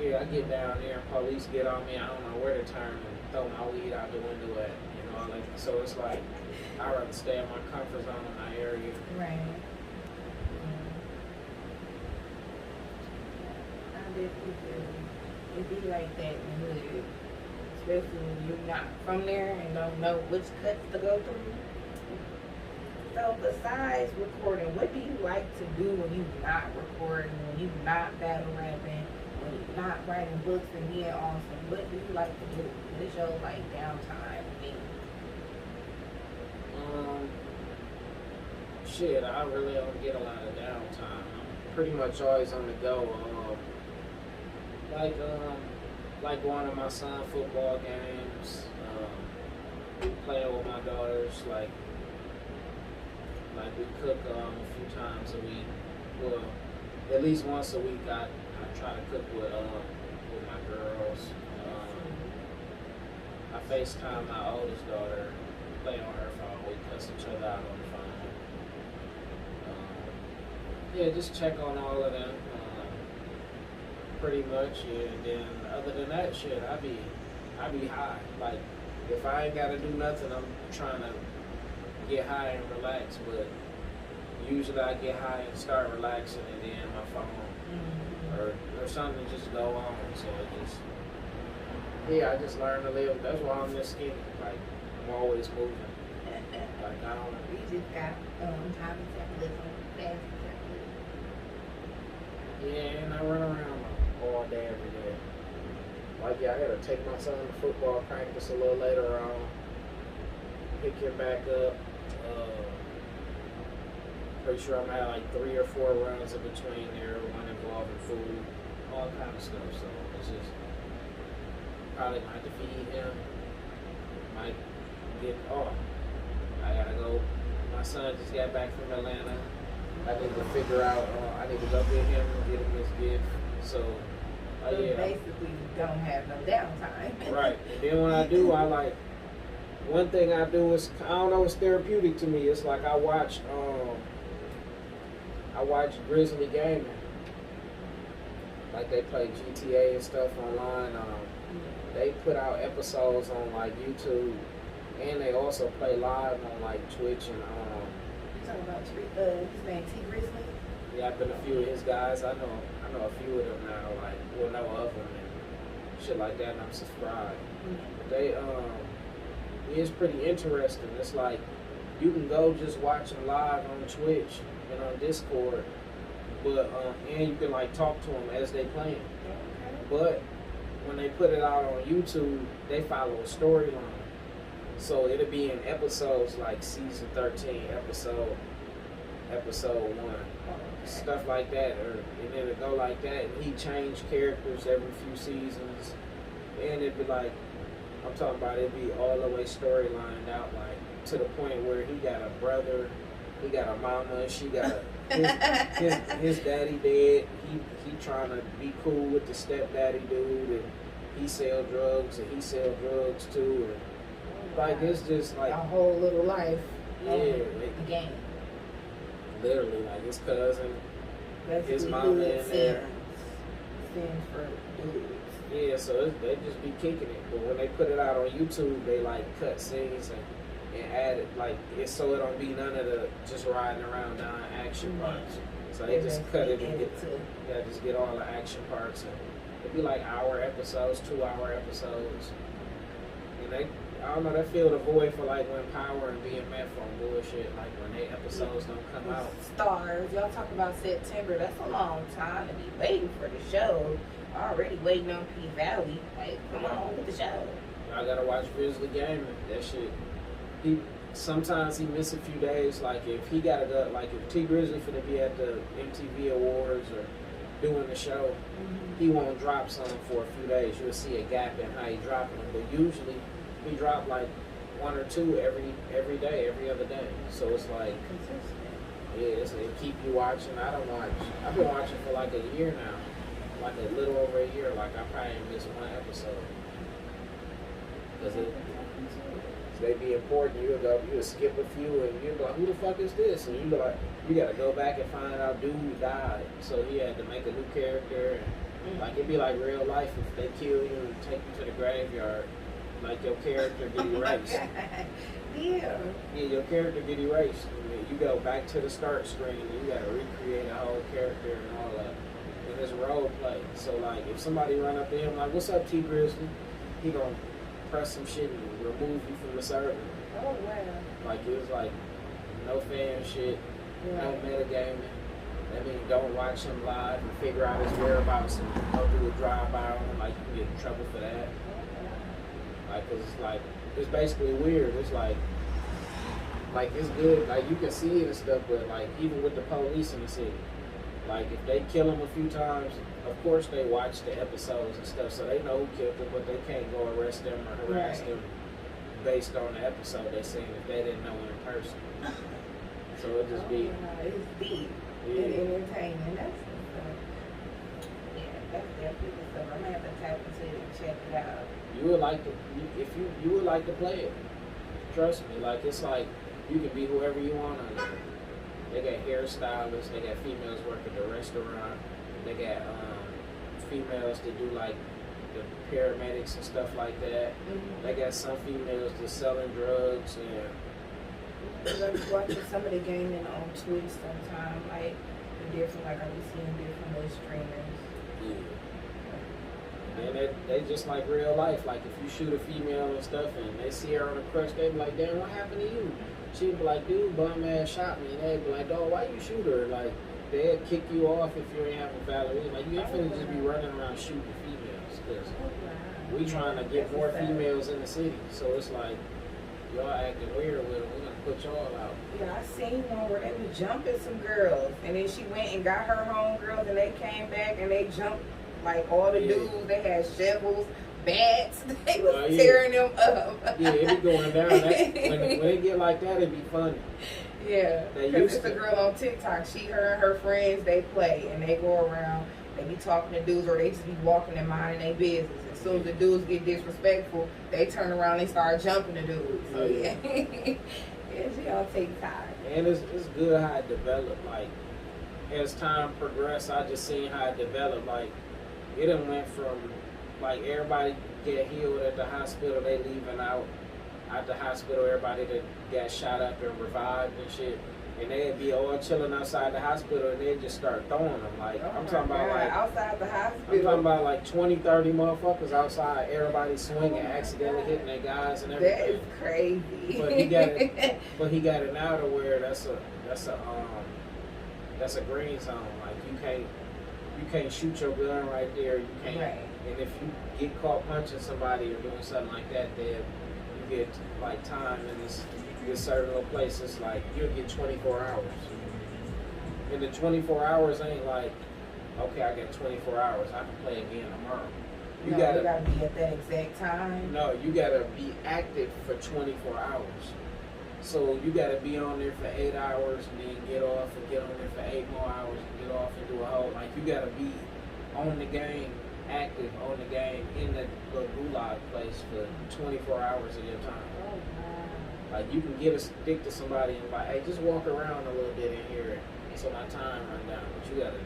S2: Yeah, I get down there and police get on me. I don't know where to turn and throw my weed out the window at. You know, like so it's like I'd rather stay in my comfort zone in my area.
S1: Right. I definitely feel it be like that in the hood, especially when you're not from there and don't know which cuts to go through. So besides recording, what do you like to do when you're not recording, when you're not battle rapping, when you're not writing books and being awesome? What do you like to do? What's your like downtime thing?
S2: Shit, I really don't get a lot of downtime. I'm pretty much always on the go. Like going to my son's football games, playing with my daughters, like we cook a few times a week. Well, at least once a week I try to cook with my girls. I FaceTime my oldest daughter, play on her phone, we cuss each other out on the phone. Yeah, just check on all of them. Pretty much, yeah. And then other than that shit, I be high. Like if I ain't gotta do nothing, I'm trying to get high and relax, but usually I get high and start relaxing and then my phone or something just go on. So it just I just learn to live. That's why I'm this skinny. Like I'm always moving. Like I don't.
S1: We just got high metabolism, fast metabolism.
S2: Yeah, and I run around all day, every day. Like I gotta take my son to football practice a little later on. Pick him back up. Pretty sure I'm gonna have like 3 or 4 runs in between there, one involving food, all kind of stuff. So it's just probably might have to feed him. Might get I gotta go. My son just got back from Atlanta. I need to figure out. I need to go get him and get him his gift. So yeah.
S1: Basically, you don't have no downtime.
S2: Right. And then when I do, I like. One thing I do is I don't know. It's therapeutic to me. It's like I watch Grizzly Gaming. Like they play GTA and stuff online. They put out episodes on like YouTube, and they also play live on like Twitch and
S1: You talking about his name T Grizzly?
S2: Yeah, I've been a few of his guys. I know a few of them now. Like know of them and shit like that. And I'm subscribed. But they it's pretty interesting. It's like you can go just watch them live on Twitch and on Discord, but and you can like talk to them as they playing. But when they put it out on YouTube, they follow a storyline. So it'll be in episodes like season 13, episode 1, stuff like that, and it'll go like that. And he changed characters every few seasons, and it'd be like, I'm talking about it'd be all the way storylined out, like to the point where he got a brother, he got a mama, she got his daddy dead. He trying to be cool with the stepdaddy dude, and he sell drugs, and he sell drugs too. And like it's just like
S1: a whole little life.
S2: Yeah,
S1: the game.
S2: Literally, like his cousin,
S1: That's
S2: his mama in there.
S1: Stands for dudes.
S2: Yeah, so they just be kicking it. But when they put it out on YouTube, they like cut scenes and add it, like it's so it don't be none of the just riding around down action parts. So they just cut it and just get all the action parts. And it'd be like hour episodes, 2-hour episodes. And they, I don't know, they fill the void for like when Power and BMF on bullshit, like when they episodes don't come out.
S1: Stars, y'all talk about September, that's a long time to be waiting for the show. Already waiting on P Valley. Like, come on with the show.
S2: I gotta watch Grizzly Gaming. That shit. Sometimes he miss a few days. Like if he gotta go, like if T Grizzly finna be at the MTV Awards or doing the show, he won't drop something for a few days. You'll see a gap in how he dropping them. But usually he drop like 1 or 2 every day, every other day. So it's like
S1: consistent.
S2: Yeah, it keep you watching. I don't watch. I've been watching for like a year now. Like a little over a year. Like I probably ain't missed one episode. Cause they be important. You'll skip a few and you'll be like, who the fuck is this? And you be like, you gotta go back and find out dude died. So he had to make a new character. And like it'd be like real life if they kill you and take you to the graveyard. Like your character get erased.
S1: Yeah,
S2: your character get erased. And you go back to the start screen and you gotta recreate a whole character and all that. And it's role play. So like if somebody run up to him like, what's up T Grizzly? He gonna press some shit and remove you from the server.
S1: Oh wow.
S2: Like it was like no fan shit, no metagaming. That means don't watch him live and figure out his whereabouts and go do a drive-by on him. Like you can get in trouble for that. Like, cause it's like, it's basically weird. It's like it's good. Like you can see it and stuff, but like even with the police in the city, like if they kill him a few times, of course they watch the episodes and stuff, so they know who killed them, but they can't go arrest them or harass them based on the episode they seen if they didn't know in person. So it just be.
S1: It's deep.
S2: Yeah.
S1: And entertaining. That's the stuff. Yeah, that's definitely the stuff. I'm gonna have to tap into it and check it out.
S2: You would like to, if you would like to play it. Trust me, like it's like you can be whoever you want on it. They got hairstylists, they got females working the restaurant, they got females that do like the paramedics and stuff like that. They got some females just selling drugs and.
S1: I'm watching some of the gaming on Twitch sometime, like the different, like I be seeing different little streamers.
S2: Yeah. And they just like real life. Like if you shoot a female and stuff and they see her on a crush, they be like, damn, what happened to you? She'd be like, dude, bum ass shot me. And they'd be like, dog, why you shoot her? Like they'd kick you off if you ain't having Valerie. Like you ain't finna just be running around shooting females. Cause we trying to get more females in the city. So it's like, y'all acting weird with them. We're gonna put y'all out.
S1: Yeah, I seen one where they was jumping some girls, and then she went and got her homegirls, and they came back and they jumped like all the dudes. They had shovels, bats. They was tearing them up.
S2: Yeah, it be going down. When they get like that, it be funny.
S1: Yeah, because it's a girl on TikTok. Her and her friends, they play and they go around. They be talking to dudes, or they just be walking and minding their business. As soon as the dudes get disrespectful, they turn around and they start jumping the dudes. So yeah, she on TikTok.
S2: And it's good how it developed. Like as time progressed, I just seen how it developed. Like it done went from like everybody get healed at the hospital, they leaving out the hospital. Everybody that got shot up and revived and shit. And they'd be all chilling outside the hospital and they'd just start throwing them. Like, I'm talking about like...
S1: outside the hospital.
S2: I'm talking about like 20, 30 motherfuckers outside. Everybody swinging, accidentally hitting their guys and everything.
S1: That is crazy.
S2: But he got it now to where that's a green zone. Like, you can't shoot your gun right there. You can't.
S1: Right.
S2: And if you get caught punching somebody or doing something like that, then you get like time in this certain little places, like you'll get 24 hours. And the 24 hours ain't like, okay, I got 24 hours, I can play again tomorrow. You gotta
S1: be at that exact time.
S2: No, you gotta be active for 24 hours. So you got to be on there for 8 hours and then get off, and get on there for 8 more hours and get off and do a whole, like, you got to be on the game, active on the game in the little gulag place for 24 hours of your time.
S1: Oh, wow.
S2: Like, you can get a stick to somebody and like, hey, just walk around a little bit in here so my time run down. But you got to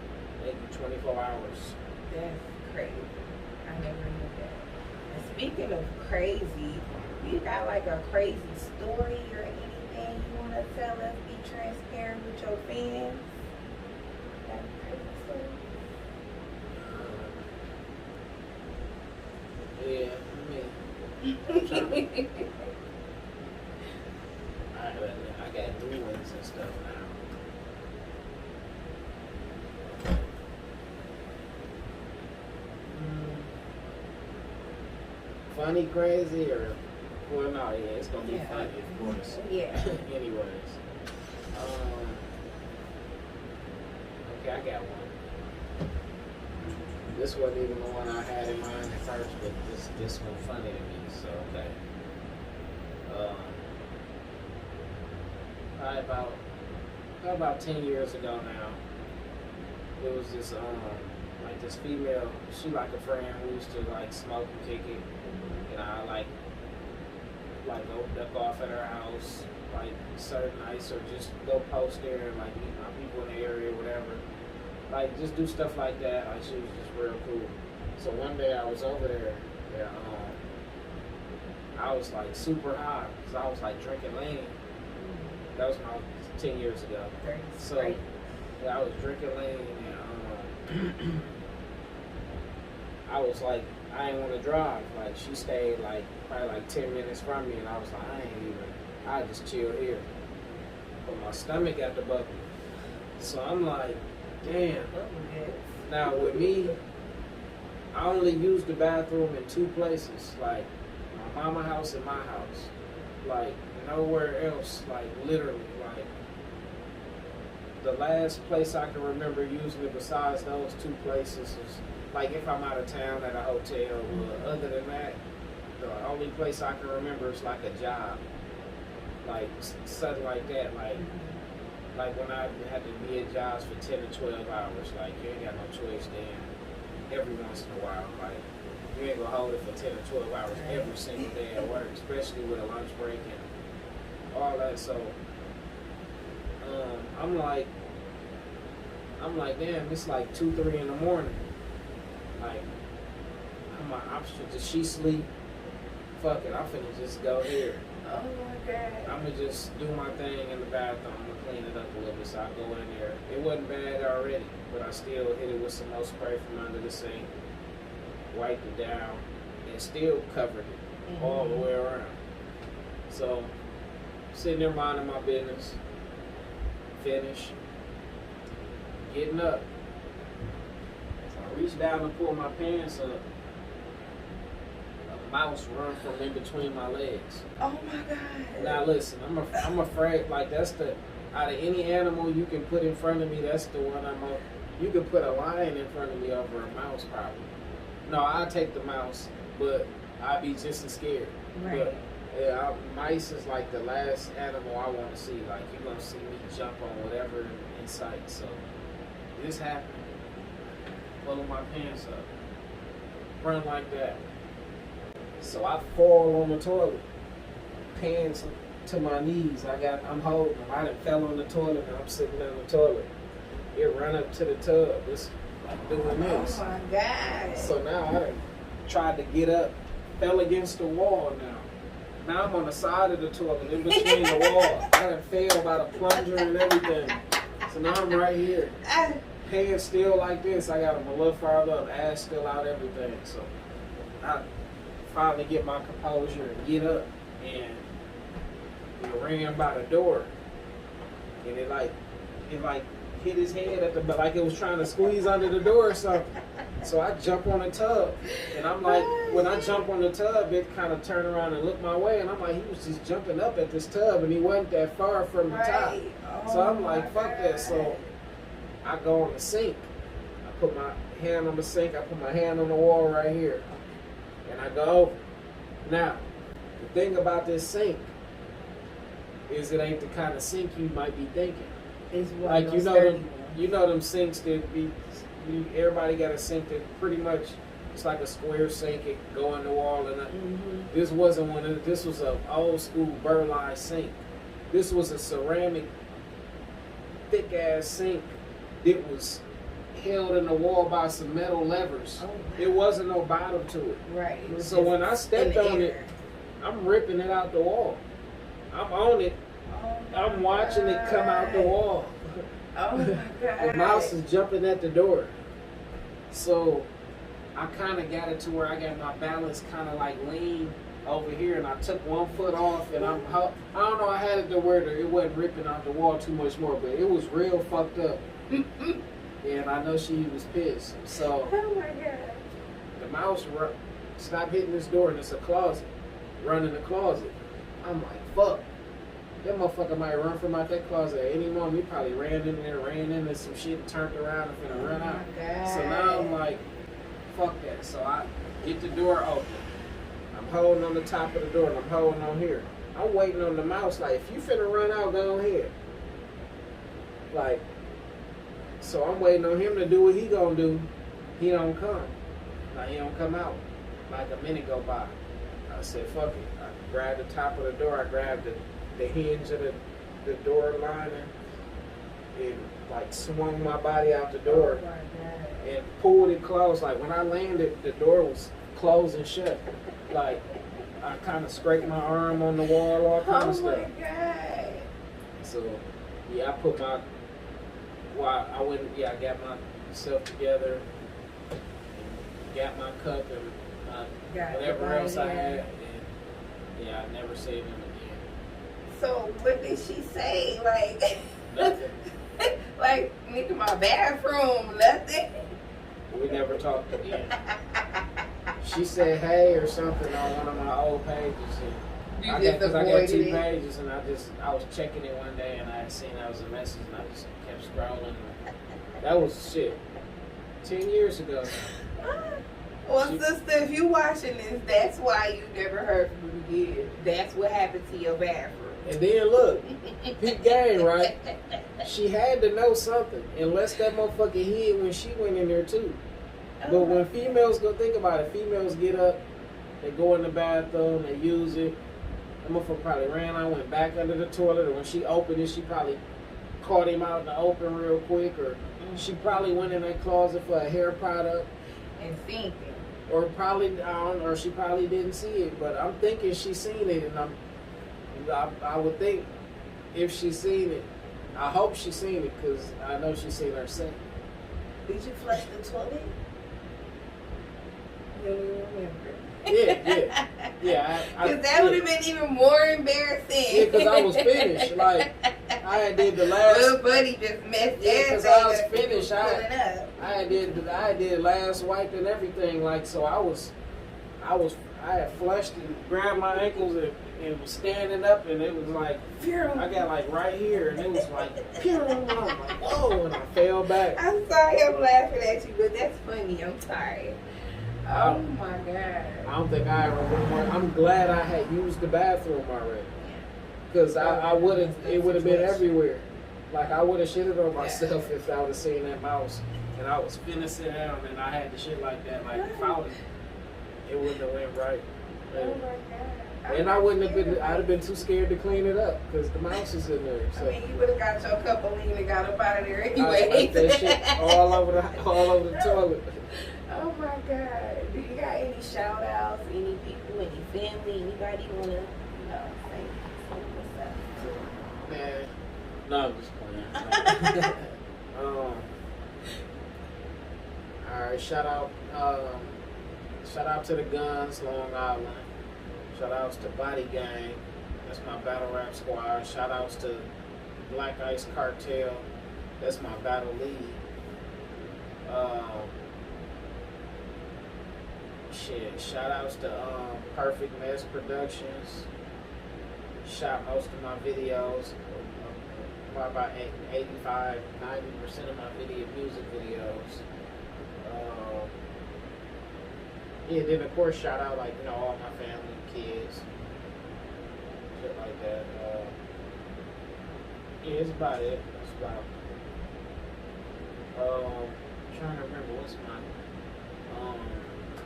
S2: make it 24 hours.
S1: That's crazy. I never knew that. And speaking of crazy, you got like a crazy story or anything you want to tell us? Be transparent with your fans. Got a crazy story?
S2: Yeah, I got new ones and stuff now. Funny, crazy, or well, no, yeah, it's gonna be funny, of course.
S1: Yeah.
S2: Anyways, okay, I got one. This wasn't even the one I had in mind at first, but this one funny to me. So okay. About 10 years ago now, there was this like this female. She like a friend who used to like smoke and kick it. And I like go duck off at her house like certain nights, or just go post there and like meet my people in the area, whatever. Like just do stuff like that. Like she was just real cool. So one day I was over there, and I was like super high because I was like drinking lean. That was about 10 years ago. So yeah, I was drinking lean, and I was like, I didn't want to drive. Like she stayed like probably like 10 minutes from me, and I was like, I just chill here. But my stomach got the bucket. So I'm like, damn. Now with me, I only use the bathroom in 2 places, like my mama house and my house. Like nowhere else, like literally, like the last place I can remember using it besides those 2 places is like if I'm out of town at a hotel. But other than that, the only place I can remember is like a job, like something like that, like when I had to be at jobs for 10 or 12 hours. Like you ain't got no choice then. Every once in a while, like you ain't gonna hold it for 10 or 12 hours every single day at work, especially with a lunch break and all that. So I'm like, damn, it's like 2, 3 in the morning. Like, does she sleep? Fuck it, I'm finna just go here.
S1: Oh my God.
S2: I'm gonna just do my thing in the bathroom. I'm gonna clean it up a little bit, so I go in there. It wasn't bad already, but I still hit it with some more spray from under the sink, wiped it down, and still covered it all the way around. So, sitting there minding my business, finish, getting up. So I reach down to pull my pants up. A mouse run from in between my legs.
S1: Oh my God.
S2: Now listen, I'm afraid, like that's out of any animal you can put in front of me, that's the one you can put a lion in front of me over a mouse probably. No, I'll take the mouse, but I'd be just as scared.
S1: Right.
S2: But yeah, mice is like the last animal I want to see. Like you're gonna see me jump on whatever in sight. So this happened. Pulling my pants up, run like that. So I fall on the toilet, pants to my knees. I'm holding them. I done fell on the toilet and I'm sitting on the toilet. It run up to the tub. It's like doing this.
S1: Oh my God.
S2: So now I done tried to get up, fell against the wall now. Now I'm on the side of the toilet, in between the wall. I done fell by the plunger and everything. So now I'm right here. Hands still like this. I got them a little farther up, ass still out, everything. So I finally get my composure and get up, and it ran by the door. And it hit his head at the, like it was trying to squeeze under the door or something. So I jump on the tub, and I'm like, when I jump on the tub, it kind of turned around and looked my way, and I'm like, he was just jumping up at this tub, and he wasn't that far from the top. So I'm like, fuck that. So I go on the sink. I put my hand on the sink. I put my hand on the wall right here, and I go over. Now, the thing about this sink, is it ain't the kind of sink you might be thinking.
S1: It's one
S2: Like
S1: of
S2: you
S1: those
S2: know
S1: sturdy
S2: them,
S1: ones.
S2: you know them sinks that be. Everybody got a sink that pretty much it's like a square sink. It go in the wall and this wasn't one of. This was a old school burlap sink. This was a ceramic, thick ass sink that was held in the wall by some metal levers.
S1: Oh, wow.
S2: It wasn't no bottom to it.
S1: Right. It was
S2: So
S1: just
S2: when I stepped
S1: in the
S2: on it,
S1: air.
S2: I'm ripping it out the wall. I'm on it.
S1: Oh my
S2: I'm watching it come out the
S1: God.
S2: wall.
S1: Oh my God.
S2: The mouse is jumping at the door. So I kind of got it to where I got my balance kind of like lean over here, and I took one foot off, and I don't know, I had it to where it wasn't ripping out the wall too much more, but it was real fucked up. And I know she was pissed. So
S1: Oh my God.
S2: the mouse stopped hitting this door, and it's a closet. Run in the closet. I'm like, fuck. That motherfucker might run from out that closet at any moment. He probably ran in there, ran into some shit, turned around, and finna run out.
S1: God.
S2: So now I'm like, fuck that. So I get the door open. I'm holding on the top of the door, and I'm holding on here. I'm waiting on the mouse, like, if you finna run out, go ahead. Like, so I'm waiting on him to do what he gonna do. He don't come. Like, he don't come out. Like a minute go by. I said, fuck it. I grabbed the top of the door. I grabbed the hinge of the door liner and like swung my body out the door
S1: Oh my God.
S2: and pulled it closed. Like when I landed, the door was closed and shut. Like I kind of scraped my arm on the wall, all kind
S1: Oh
S2: of
S1: my
S2: stuff.
S1: God.
S2: So yeah, I put my, I went, yeah, I got myself together, and got my cup and
S1: Got
S2: whatever
S1: the
S2: else I
S1: body,
S2: had,
S1: yeah.
S2: and yeah, I never seen him again.
S1: So what did she say? Like,
S2: Nothing.
S1: like, nigga, my bathroom, nothing.
S2: We never talked again. She said hey or something on one of my old pages. And
S1: You
S2: I
S1: just
S2: got 2
S1: avoided it.
S2: pages, and I was checking it one day, and I had seen that was a message, and I just kept scrolling. That was shit. 10 years ago.
S1: Well,
S2: She-
S1: sister, if you watching this, that's why you never heard from me again. That's what happened to your bathroom.
S2: And then look, peep game, right? She had to know something, unless that motherfucker hid when she went in there too. But when females go, think about it, females get up, they go in the bathroom, they use it. That motherfucker probably ran out, went back under the toilet, or when she opened it, she probably caught him out in the open real quick, or she probably went in that closet for a hair product,
S1: And thinking.
S2: or probably, or she probably didn't see it. But I'm thinking she seen it, and I would think if she seen it, I hope she seen it, because I know she seen her sin.
S1: Did you flush the toilet? You don't even remember.
S2: Yeah.
S1: Because that would have been even more embarrassing.
S2: Yeah, because I was finished. Like, I had did the last.
S1: Little buddy just messed
S2: Yeah, 'cause
S1: everything
S2: I was
S1: up.
S2: finished.
S1: Pulling up.
S2: I did last wipe and everything. Like, so I had flushed and grabbed my ankles and was standing up, and it was like, I got like right here, and it was like, pew, and I'm like, whoa, and I fell back.
S1: I'm sorry I'm laughing at you, but that's funny. I'm sorry. Oh my God.
S2: I don't think I ever went more. I'm glad I had used the bathroom already, because I would have, it would have been everywhere. Like, I would have shitted on myself if I would have seen that mouse, and I was finna sit down, and I had the shit like that. Like, if I would, it wouldn't have went right.
S1: Oh my God.
S2: And I wouldn't have been. I'd have been too scared to clean it up because the mouse is in there.
S1: I
S2: So
S1: mean, you would have got your cup of lean and got up out of there
S2: I
S1: anyway.
S2: left that shit all over the toilet.
S1: Oh my God. Do you got any shout outs, any people, any family, anybody you want to, say what's up?
S2: Man, no, I'm just playing. All right, shout out to the Guns, Long Island. Shout outs to Body Gang. That's my battle rap squad. Shout outs to Black Ice Cartel. That's my battle lead. Shout outs to Perfect Mess Productions. Shot most of my videos. Probably about 85, 90% of my music videos. Yeah, then of course shout out all my family, kids, shit like that. Yeah, it's about it. It's about. Trying to remember what's my.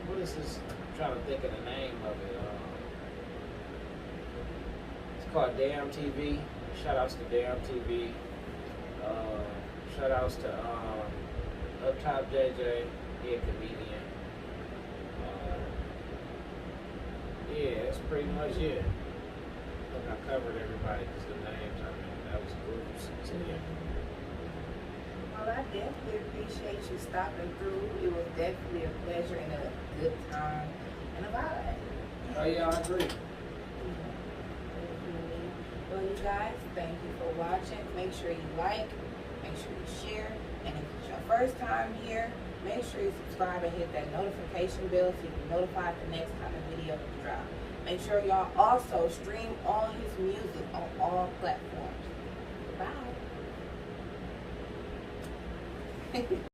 S2: What is this? I'm trying to think of the name of it. It's called Damn TV. Shout outs to Damn TV. Shout outs to Up Top JJ, he a comedian. Yeah, that's pretty much it. I think I covered everybody because the names, I mean, that was groups. So yeah.
S1: Well, I definitely appreciate you stopping through. It was definitely a pleasure and a good time and a vibe.
S2: Oh yeah, I agree.
S1: Well, you guys, thank you for watching. Make sure you like, make sure you share, and if it's your first time here, make sure you subscribe and hit that notification bell so you can notify the next time a video is dropped. Make sure y'all also stream all his music on all platforms. Bye.